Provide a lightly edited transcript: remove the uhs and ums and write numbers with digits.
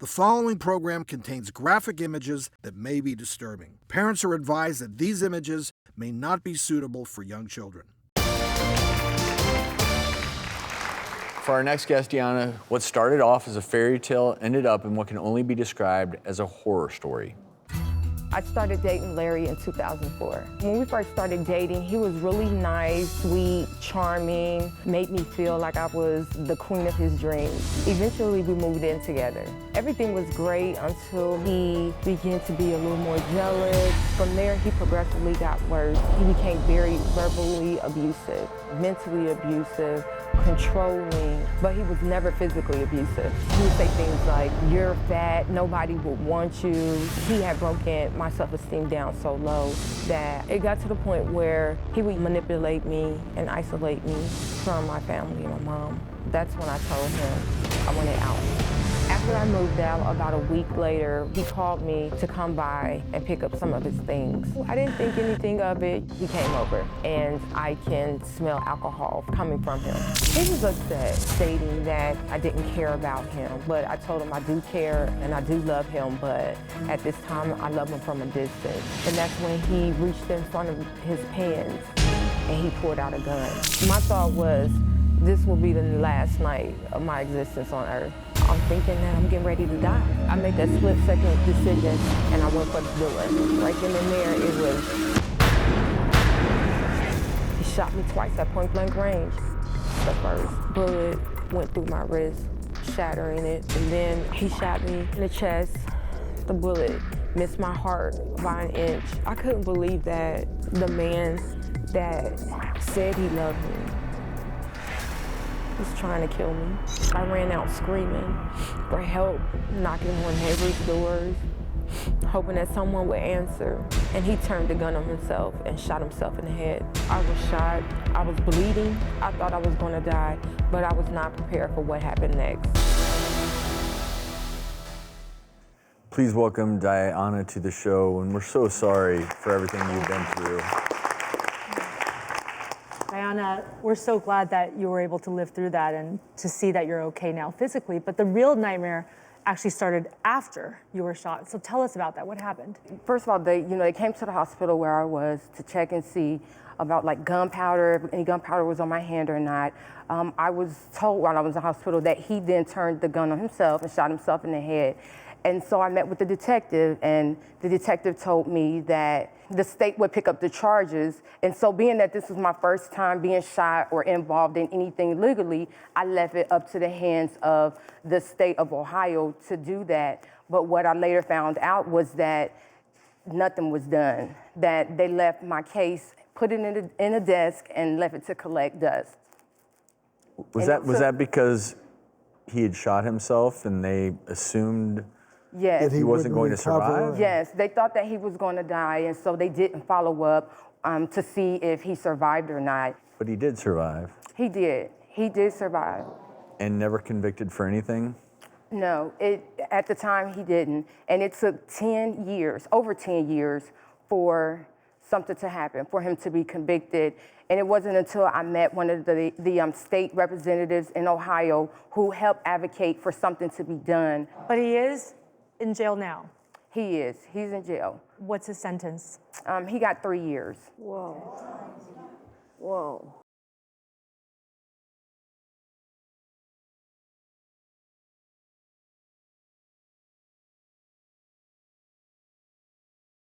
The following program contains graphic images that may be disturbing. Parents are advised that these images may not be suitable for young children. For our next guest, Diona, what started off as a fairy tale ended up in what can only be described as a horror story. I started dating Larry in 2004. When we first started dating, he was really nice, sweet, charming, made me feel like I was the queen of his dreams. Eventually, we moved in together. Everything was great until he began to be a little more jealous. From there, he progressively got worse. He became very verbally abusive, mentally abusive, controlling, but he was never physically abusive. He would say things like, "You're fat, nobody would want you." He had broken my self-esteem down so low that it got to the point where he would manipulate me and isolate me from my family and my mom. That's when I told him I wanted out. After I moved out, about a week later, he called me to come by and pick up some of his things. I didn't think anything of it. He came over, and I can smell alcohol coming from him. He was upset, stating that I didn't care about him, but I told him I do care and I do love him, but at this time, I love him from a distance. And that's when he reached in front of his pants and he pulled out a gun. My thought was, this will be the last night of my existence on earth. I'm thinking that I'm getting ready to die. I made that split-second decision, and I went for the door. Right then and there, it was... He shot me twice at point-blank range. The first bullet went through my wrist, shattering it, and then he shot me in the chest. The bullet missed my heart by an inch. I couldn't believe that the man that said he loved me was trying to kill me. I ran out screaming for help, knocking on neighbors' doors, hoping that someone would answer. And he turned the gun on himself and shot himself in the head. I was shot, I was bleeding. I thought I was gonna die, but I was not prepared for what happened next. Please welcome Diona to the show, and we're so sorry for everything you've been through. Diona, we're so glad that you were able to live through that and to see that you're okay now physically, but the real nightmare actually started after you were shot. So tell us about that. What happened? First of all, they came to the hospital where I was to check and see about like gunpowder, if any gunpowder was on my hand or not. I was told while I was in the hospital that he then turned the gun on himself and shot himself in the head. And so I met with the detective, and the detective told me that the state would pick up the charges. And so being that this was my first time being shot or involved in anything legally, I left it up to the hands of the state of Ohio to do that. But what I later found out was that nothing was done, that they left my case, put it in a desk, and left it to collect dust. Was that because he had shot himself and they assumed yes, he wasn't going to survive? Yes, they thought that he was going to die, and so they didn't follow up to see if he survived or not. But he did survive. He did. He did survive. And never convicted for anything? No, at the time he didn't. And it took 10 years, over 10 years, for something to happen, for him to be convicted. And it wasn't until I met one of the state representatives in Ohio who helped advocate for something to be done. But he is in jail now. He is. He's in jail. What's his sentence? He got 3 years. Whoa. Whoa.